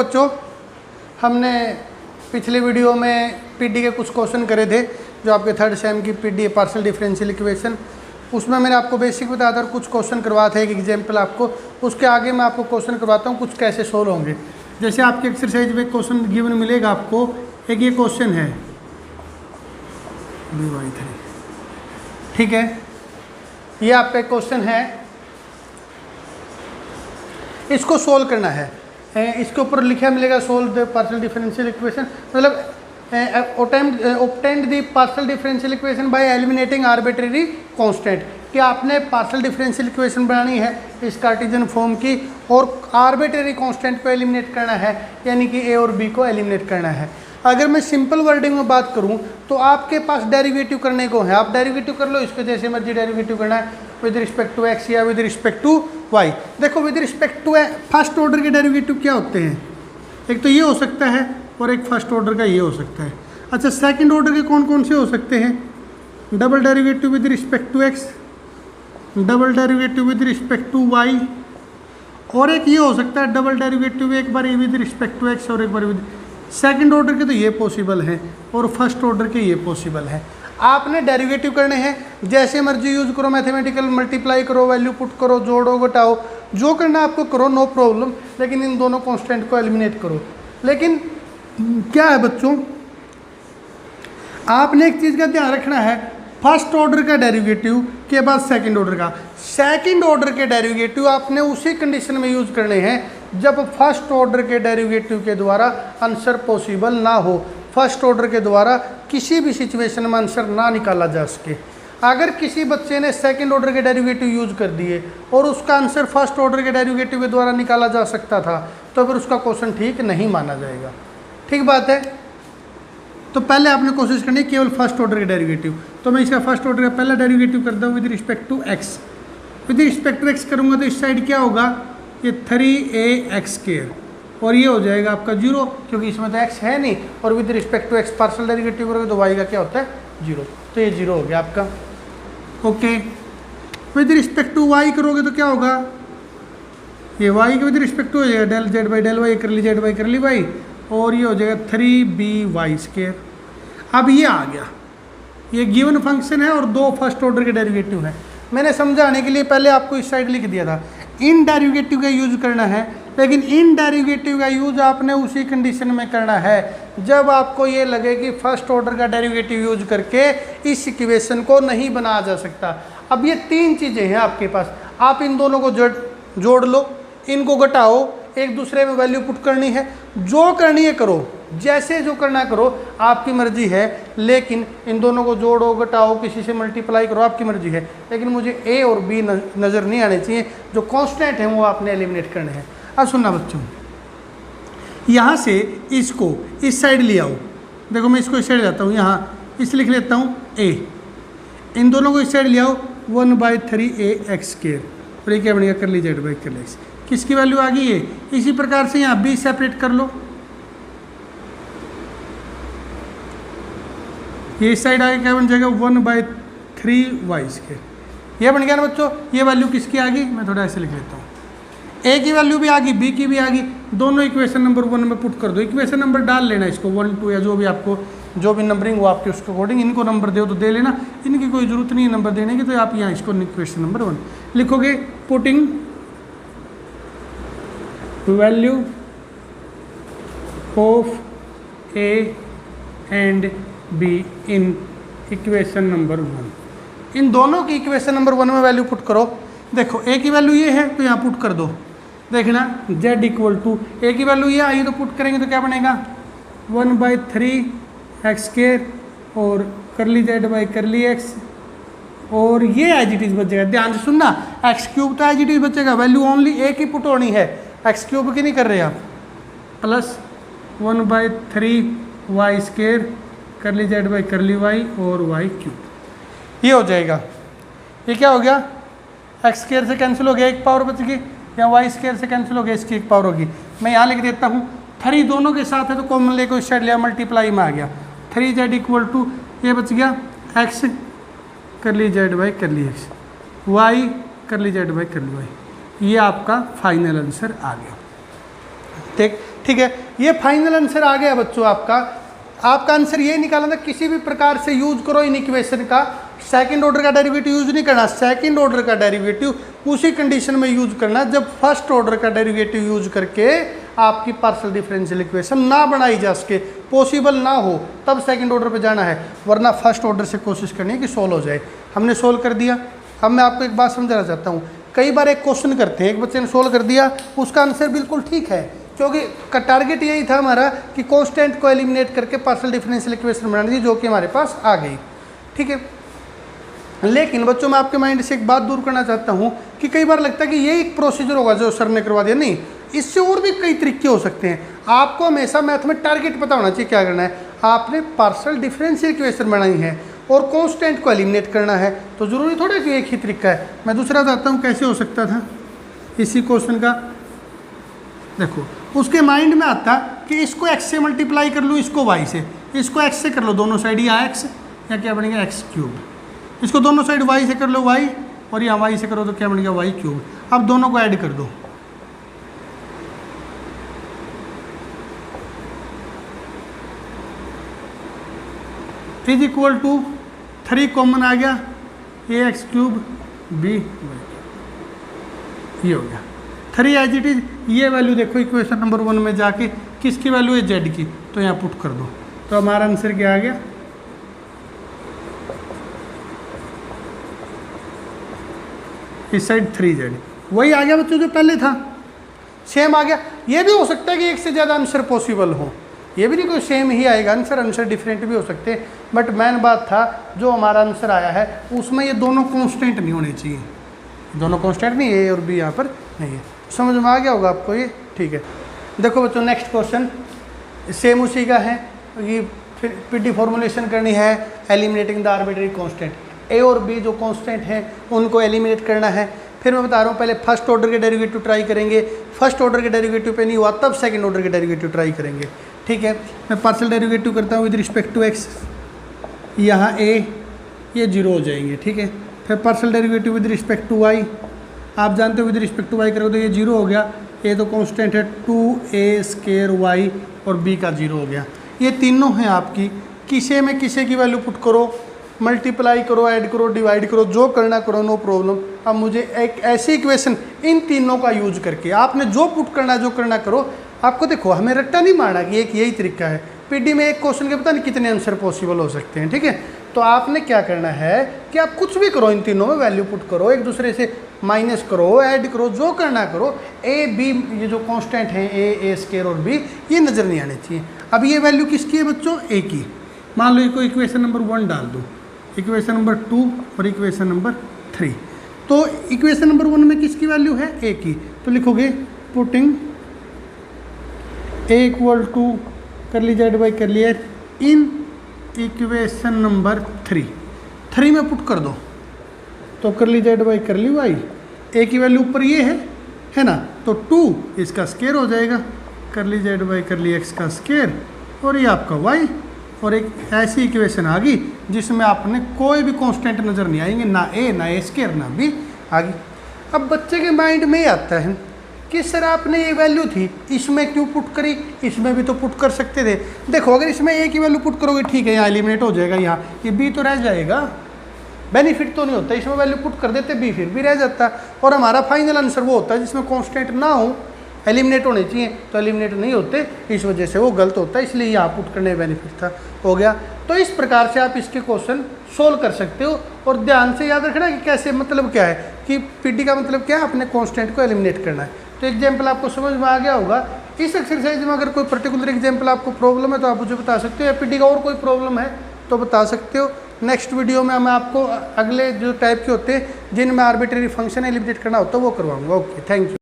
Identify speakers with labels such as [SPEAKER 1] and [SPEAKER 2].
[SPEAKER 1] बच्चों, हमने पिछले वीडियो में पीडी के कुछ क्वेश्चन करे थे जो आपके थर्ड सेम की पीडी पार्शियल डिफरेंशियल इक्वेशन, उसमें मैंने आपको बेसिक बताया था और कुछ क्वेश्चन करवाए थे, एक एग्जाम्पल आपको। उसके आगे मैं आपको क्वेश्चन करवाता हूँ कुछ कैसे सोल्व होंगे। जैसे आपकी एक्सरसाइज में क्वेश्चन गिवन मिलेगा आपको, एक ये क्वेश्चन है ठीक है, ये आपका एक क्वेश्चन है, इसको सोल्व करना है। इसके ऊपर लिखा मिलेगा solve the partial differential equation, मतलब obtained the partial differential equation by eliminating arbitrary constant, कि आपने पार्शियल डिफरेंशियल इक्वेशन बनानी है इस कार्टेशियन फॉर्म की और आर्बिट्रेरी कांस्टेंट को एलिमिनेट करना है, यानी कि ए और बी को एलिमिनेट करना है। अगर मैं सिंपल वर्डिंग में बात करूं तो आपके पास डेरिवेटिव करने को है, आप डेरिवेटिव कर लो, इसको जैसे मर्जी डेरिवेटिव करना है विद रिस्पेक्ट टू एक्स या विद रिस्पेक्ट टू वाई। देखो with respect to first order के डेरिवेटिव क्या होते हैं, एक तो ये हो सकता है और एक फर्स्ट ऑर्डर का ये हो सकता है। अच्छा, सेकंड ऑर्डर के कौन कौन से हो सकते हैं, double derivative with respect to x, double derivative with respect to y, और एक ये हो सकता है डबल डेरिवेटिव एक बार विद रिस्पेक्ट टू एक्स और एक बार विद। सेकंड ऑर्डर के तो ये पॉसिबल है और फर्स्ट ऑर्डर के ये पॉसिबल है। आपने डेरिवेटिव करने हैं, जैसे मर्जी यूज करो, मैथमेटिकल मल्टीप्लाई करो, वैल्यू पुट करो, जोड़ो घटाओ, जो करना आपको करो, नो प्रॉब्लम, लेकिन इन दोनों कांस्टेंट को एलिमिनेट करो। लेकिन क्या है बच्चों, आपने एक चीज़ का ध्यान रखना है, फर्स्ट ऑर्डर का डेरिवेटिव के बाद सेकंड ऑर्डर का, सेकंड ऑर्डर के डेरिवेटिव आपने उसी कंडीशन में यूज करने हैं जब फर्स्ट ऑर्डर के डेरिवेटिव के द्वारा आंसर पॉसिबल ना हो, फर्स्ट ऑर्डर के द्वारा किसी भी सिचुएशन में आंसर ना निकाला जा सके। अगर किसी बच्चे ने सेकंड ऑर्डर के डेरिवेटिव यूज कर दिए और उसका आंसर फर्स्ट ऑर्डर के डेरिवेटिव के द्वारा निकाला जा सकता था, तो फिर उसका क्वेश्चन ठीक नहीं माना जाएगा। ठीक बात है, तो पहले आपने कोशिश करनी है केवल फर्स्ट ऑर्डर के डेरिवेटिव। तो मैं इसका फर्स्ट ऑर्डर का पहला डेरिवेटिव करता हूँ with respect to x, with respect to x करूँगा तो इस साइड क्या होगा, ये 3ax², और ये हो जाएगा आपका 0, क्योंकि इसमें तो x है नहीं, और with respect to x partial derivative करोगे तो y का क्या होता है 0, तो ये 0 हो गया आपका। Okay, with respect to y करोगे तो क्या होगा, ये y के विद रिस्पेक्ट टू हो जाएगा del z by del y curly z by curly y, और ये हो जाएगा 3by²। अब ये आ गया, ये गिवन फंक्शन है और दो फर्स्ट ऑर्डर के डेरिवेटिव है। मैंने समझाने के लिए पहले आपको इस साइड लिख दिया था, इन डेरिवेटिव का यूज करना है, लेकिन इन डेरिवेटिव का यूज आपने उसी कंडीशन में करना है जब आपको ये लगे कि फर्स्ट ऑर्डर का डेरिवेटिव यूज करके इस इक्वेशन को नहीं बनाया जा सकता। अब ये तीन चीज़ें हैं आपके पास, आप इन दोनों को जोड़ लो, इनको घटाओ, एक दूसरे में वैल्यू पुट करनी है, जो करनी है करो, जैसे जो करना करो, आपकी मर्जी है, लेकिन इन दोनों को जोड़ो घटाओ, किसी से मल्टीप्लाई करो, आपकी मर्जी है, लेकिन मुझे ए और बी नज़र नहीं आने चाहिए, जो कांस्टेंट हैं वो आपने एलिमिनेट करने हैं। अब सुनना बच्चों, यहाँ से इसको इस साइड ले आओ, देखो मैं इसको इस साइड लाता हूँ, यहाँ इस लिख लेता हूँ ए, इन दोनों को इस साइड ले आओ 1/3ax², और ये क्या बनेगा करली z बाई करली x, किसकी वैल्यू आ गई है। इसी प्रकार से यहाँ बी सेपरेट कर लो, ये इस साइड आगे क्या बन जाएगा 1/3y², ये बन गया ना बच्चों। ये वैल्यू किसकी आ गई, मैं थोड़ा ऐसे लिख लेता हूँ, ए की वैल्यू भी आ गई, बी की भी आ गई, दोनों इक्वेशन नंबर 1 में पुट कर दो। इक्वेशन नंबर डाल लेना, इसको 1 2 या जो भी आपको जो भी नंबरिंग हो आपके उसके अकॉर्डिंग, इनको नंबर दो तो दे लेना, इनकी कोई ज़रूरत नहीं है नंबर देने की, तो आप यहाँ इसको इक्वेशन नंबर 1 लिखोगे, putting value of A and be in equation number 1, इन दोनों की इक्वेशन नंबर 1 में वैल्यू पुट करो। देखो ए की वैल्यू ये है तो यहाँ पुट कर दो, देखना z = ए की वैल्यू ये आई तो पुट करेंगे तो क्या बनेगा 1/3x² और करली z बाई करली x, और ये एज इट इज बचेगा। ध्यान से सुनना, x³ तो एज इट इज बचेगा, वैल्यू ओनली ए की पुट होनी है, x³ की नहीं कर रहे आप, प्लस 1/3y² करली z बाई करली y और y³, ये हो जाएगा। ये क्या हो गया, x² से कैंसिल हो गया, एक पावर बच गई, या y² से कैंसिल हो गया, इसकी एक पावर होगी। मैं यहाँ लिख देता हूँ 3 दोनों के साथ है तो कॉमन लेकर इस साइड लिया, मल्टीप्लाई में आ गया 3z = ये बच गया x करली z बाई करली x, y करली z बाई करली y, ये आपका फाइनल आंसर आ गया। ठीक ठीक है, ये फाइनल आंसर आ गया बच्चों आपका। आपका आंसर ये निकालना था, किसी भी प्रकार से यूज करो इन इक्वेशन का सेकंड ऑर्डर का डेरिवेटिव यूज नहीं करना। सेकंड ऑर्डर का डेरिवेटिव उसी कंडीशन में यूज करना जब फर्स्ट ऑर्डर का डेरिवेटिव यूज करके आपकी पार्शियल डिफरेंशियल इक्वेशन ना बनाई जा सके, पॉसिबल ना हो, तब सेकंड ऑर्डर पे जाना है, वरना फर्स्ट ऑर्डर से कोशिश करनी है कि सोल्व हो जाए। हमने सोल्व कर दिया। अब मैं आपको एक बात समझाना चाहता हूँ, कई बार एक क्वेश्चन करते हैं, एक बच्चे ने सोल्व कर दिया, उसका आंसर बिल्कुल ठीक है, क्योंकि टारगेट यही था हमारा कि कांस्टेंट को एलिमिनेट करके पार्शियल डिफरेंशियल इक्वेशन बनानी थी, जो कि हमारे पास आ गई। ठीक है, लेकिन बच्चों मैं आपके माइंड से एक बात दूर करना चाहता हूँ कि कई बार लगता है कि ये एक प्रोसीजर होगा जो सर ने करवा दिया। नहीं, इससे और भी कई तरीके हो सकते हैं। आपको हमेशा मैथ में टारगेट पता होना चाहिए क्या करना है। आपने पार्शियल डिफरेंशियल इक्वेशन बनाई है और कांस्टेंट को एलिमिनेट करना है, तो ज़रूरी थोड़ा कि एक ही तरीका है। मैं दूसरा चाहता हूँ कैसे हो सकता था इसी क्वेश्चन का। देखो, उसके माइंड में आता कि इसको x से मल्टीप्लाई कर लूँ, इसको y से, इसको x से कर लो दोनों साइड, या x या क्या बनेगा x क्यूब, इसको दोनों साइड y से कर लो y, और यहाँ y से करो तो क्या बनेगा y क्यूब। अब दोनों को ऐड कर दो, इज इक्वल टू 3 कॉमन आ गया, ए एक्स क्यूब बी, ये हो गया 3 एज इट इज। ये वैल्यू देखो इक्वेशन नंबर 1 में जाके, किसकी वैल्यू है z की, तो यहाँ पुट कर दो, तो हमारा आंसर क्या आ गया, इस साइड 3z, वही आ गया बच्चों जो पहले था, सेम आ गया। ये भी हो सकता है कि एक से ज़्यादा आंसर पॉसिबल हो, ये भी नहीं कोई सेम ही आएगा आंसर, आंसर डिफरेंट भी हो सकते हैं, बट मेन बात था जो हमारा आंसर आया है उसमें ये दोनों कांस्टेंट नहीं होने चाहिए, दोनों कांस्टेंट नहीं, ए और बी यहाँ पर नहीं है। समझ में आ गया होगा आपको ये, ठीक है। देखो बच्चों नेक्स्ट क्वेश्चन सेम उसी का है, ये फिर पीटी फॉर्मुलेशन करनी है, एलिमिनेटिंग द आर्बिट्रेरी कांस्टेंट, ए और बी जो कांस्टेंट हैं उनको एलिमिनेट करना है। फिर मैं बता रहा हूँ पहले फर्स्ट ऑर्डर के डेरिवेटिव ट्राई करेंगे, फर्स्ट ऑर्डर के डेरिवेटिव पे नहीं हुआ तब सेकंड ऑर्डर के डेरिवेटिव ट्राई करेंगे। ठीक है, मैं पार्शियल डेरिवेटिव करता हूँ विद रिस्पेक्ट टू एक्स, यहाँ ए ये 0 हो जाएंगे। ठीक है, फिर partial derivative with respect to y, आप जानते हो विद रिस्पेक्ट टू वाई करोगे तो ये 0 हो गया, ए तो कांस्टेंट है 2a² y और b का 0 हो गया। ये तीनों हैं आपकी, किसे में किसे की वैल्यू पुट करो, मल्टीप्लाई करो, ऐड करो, डिवाइड करो, जो करना करो, नो प्रॉब्लम। अब मुझे एक ऐसी इक्वेशन इन तीनों का यूज करके आपने जो पुट करना जो करना करो। आपको देखो हमें रट्टा नहीं मारना कि एक यही तरीका है, पीडी में एक क्वेश्चन के पता नहीं कितने आंसर पॉसिबल हो सकते हैं। ठीक है, तो आपने क्या करना है कि आप कुछ भी करो, इन तीनों में वैल्यू पुट करो, एक दूसरे से माइनस करो, ऐड करो, जो करना करो। ए बी ये जो कांस्टेंट है a² और b ये नज़र नहीं आने चाहिए। अब ये वैल्यू किसकी है बच्चों, a की। मान लो इसको इक्वेशन नंबर 1 डाल दो, इक्वेशन नंबर 2 और इक्वेशन नंबर 3। तो इक्वेशन नंबर 1 में किसकी वैल्यू है, a की, तो लिखोगे पुटिंग a इक्वल टू कर लीजिए डिवाइड कर लिया इन इक्वेशन नंबर 3 में पुट कर दो, तो कर लीजिए डिवाइड कर ली वाई, ए की वैल्यू ऊपर ये है ना, तो 2 इसका स्केयर हो जाएगा, कर लीजिए डिवाइड कर ली एक्स का स्केयर, और ये आपका वाई, और एक ऐसी इक्वेशन आ गई जिसमें आपने कोई भी कांस्टेंट नज़र नहीं आएंगे, ना ए ना ए स्केयर ना बी आ गई। अब बच्चे के माइंड में ही आता है कि सर आपने ये वैल्यू थी इसमें क्यों पुट करी, इसमें भी तो पुट कर सकते थे। देखो अगर इसमें ए की वैल्यू पुट करोगे ठीक है, यहाँ एलिमिनेट हो जाएगा, यहाँ ये बी तो रह जाएगा, बेनिफिट तो नहीं होता। इसमें वैल्यू पुट कर देते बी फिर भी रह जाता, और हमारा फाइनल आंसर वो होता है जिसमें कांस्टेंट ना हो, एलिमिनेट होने चाहिए, तो एलिमिनेट नहीं होते, इस वजह से वो गलत होता है, इसलिए यहाँ पुट करने में बेनिफिट था, हो गया। तो इस प्रकार से आप इसके क्वेश्चन सोल्व कर सकते हो, और ध्यान से याद रखना कि कैसे, मतलब क्या है कि पीटी का मतलब क्या है, अपने कांस्टेंट को एलिमिनेट करना है। तो एग्जाम्पल आपको समझ में आ गया होगा। इस एक्सरसाइज में अगर कोई पर्टिकुलर एग्जाम्पल आपको प्रॉब्लम है तो आप मुझे बता सकते हो, या पीटी का और कोई प्रॉब्लम है तो बता सकते हो। नेक्स्ट वीडियो में मैं आपको अगले जो टाइप के होते हैं जिनमें आर्बिट्रेरी फंक्शन एलिमिनेट करना होता है वो करवाऊंगा। Okay, thank you.